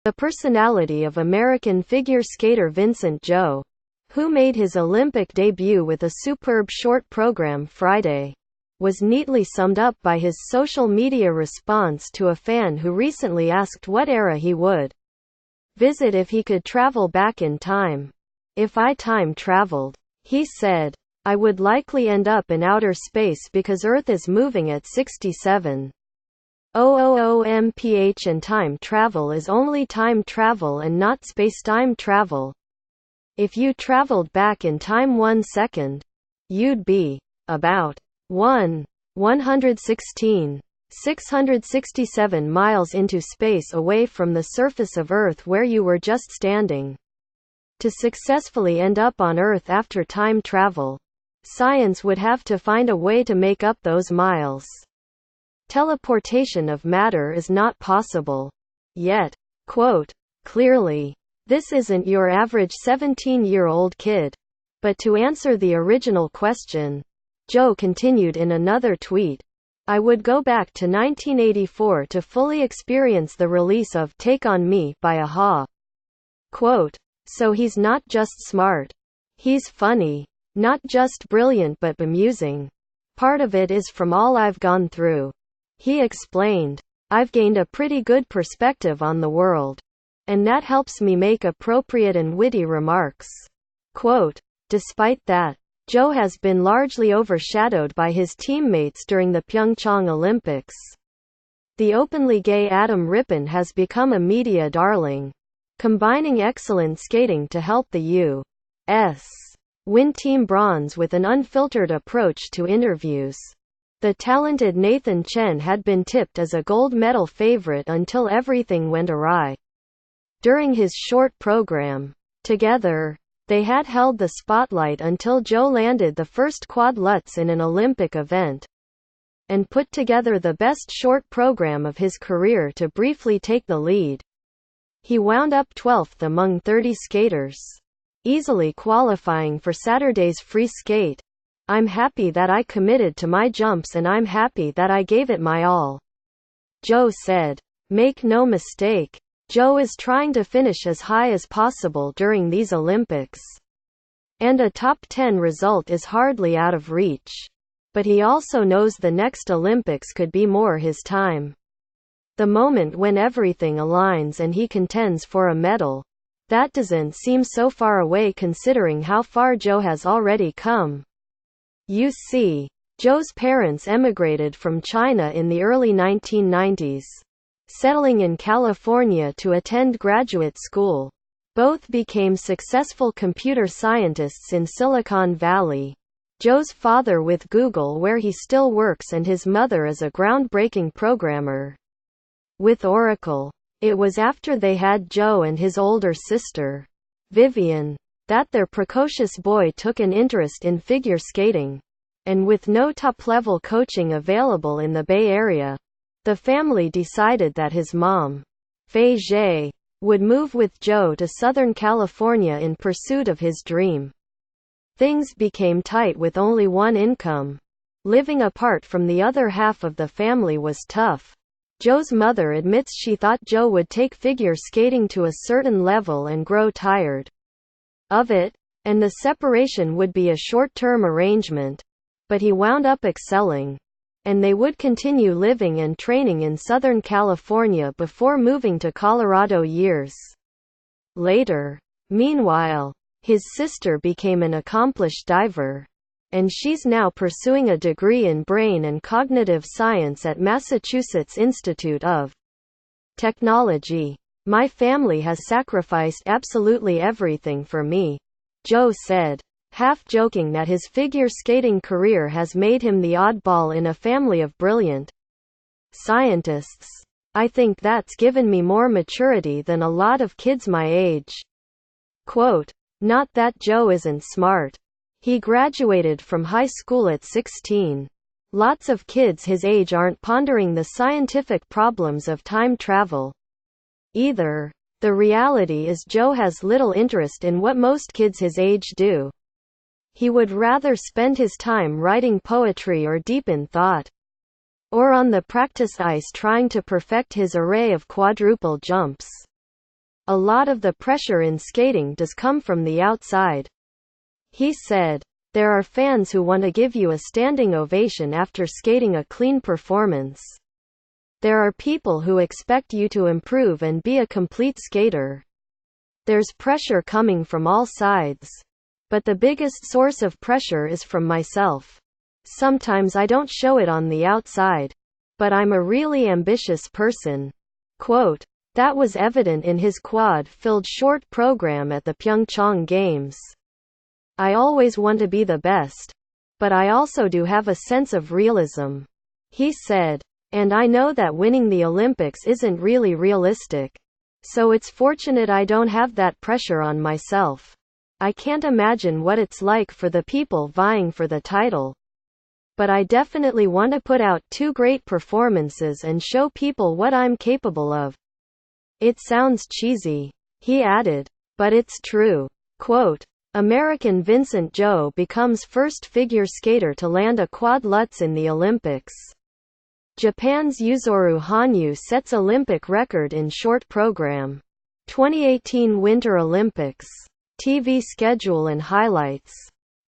The personality of American figure skater Vincent Zhou, who made his Olympic debut with a superb short program Friday, was neatly summed up by his social media response to a fan who recently asked what era he would visit if he could travel back in time. "If I time traveled," he said, "I would likely end up in outer space because Earth is moving at 67,000 mph and time travel is only time travel and not spacetime travel. If you traveled back in time 1 second, you'd be about 116,667 miles into space away from the surface of Earth where you were just standing. To successfully end up on Earth after time travel, science would have to find a way to make up those miles. Teleportation of matter is not possible yet." Quote, "Clearly, this isn't your average 17-year-old kid." But to answer the original question, Zhou continued in another tweet, "I would go back to 1984 to fully experience the release of Take On Me by a-ha." Quote, "So he's not just smart. He's funny. Not just brilliant but bemusing. Part of it is from all I've gone through." He explained, "I've gained a pretty good perspective on the world. And that helps me make appropriate and witty remarks." Quote, "Despite that, Zhou has been largely overshadowed by his teammates during the Pyeongchang Olympics. The openly gay Adam Rippon has become a media darling, combining excellent skating to help the U.S. win team bronze with an unfiltered approach to interviews. The talented Nathan Chen had been tipped as a gold medal favorite until everything went awry. During his short program, together, they had held the spotlight until Zhou landed the first quad lutz in an Olympic event, and put together the best short program of his career to briefly take the lead. He wound up 12th among 30 skaters, easily qualifying for Saturday's free skate. "I'm happy that I committed to my jumps and I'm happy that I gave it my all," Zhou said. Make no mistake, Zhou is trying to finish as high as possible during these Olympics. And a top 10 result is hardly out of reach. But he also knows the next Olympics could be more his time. The moment when everything aligns and he contends for a medal. That doesn't seem so far away considering how far Zhou has already come. You see, Zhou's parents emigrated from China in the early 1990s, settling in California to attend graduate school. Both became successful computer scientists in Silicon Valley. Zhou's father with Google where he still works and his mother is a groundbreaking programmer with Oracle. It was after they had Zhou and his older sister, Vivian, that their precocious boy took an interest in figure skating. And with no top-level coaching available in the Bay Area, the family decided that his mom, Fei Zhe, would move with Zhou to Southern California in pursuit of his dream. Things became tight with only one income. Living apart from the other half of the family was tough. Zhou's mother admits she thought Zhou would take figure skating to a certain level and grow tired of it, and the separation would be a short-term arrangement. But he wound up excelling, and they would continue living and training in Southern California before moving to Colorado years later. Meanwhile, his sister became an accomplished diver, and she's now pursuing a degree in brain and cognitive science at Massachusetts Institute of Technology. "My family has sacrificed absolutely everything for me," Zhou said, half joking that his figure skating career has made him the oddball in a family of brilliant scientists. "I think that's given me more maturity than a lot of kids my age." Quote, "Not that Zhou isn't smart. He graduated from high school at 16. Lots of kids his age aren't pondering the scientific problems of time travel either. The reality is Zhou has little interest in what most kids his age do. He would rather spend his time writing poetry or deep in thought. or on the practice ice trying to perfect his array of quadruple jumps. A lot of the pressure in skating does come from the outside. He said, "There are fans who want to give you a standing ovation after skating a clean performance. There are people who expect you to improve and be a complete skater. There's pressure coming from all sides. But the biggest source of pressure is from myself. Sometimes I don't show it on the outside. But I'm a really ambitious person." Quote, that was evident in his quad-filled short program at the Pyeongchang Games. "I always want to be the best. But I also do have a sense of realism," he said. "And I know that winning the Olympics isn't really realistic. So it's fortunate I don't have that pressure on myself. I can't imagine what it's like for the people vying for the title. But I definitely want to put out 2 great performances and show people what I'm capable of." It sounds cheesy, he added. But it's true. Quote, American Vincent Zhou becomes first figure skater to land a quad Lutz in the Olympics. Japan's Yuzuru Hanyu sets Olympic record in short program. 2018 Winter Olympics. TV schedule and highlights.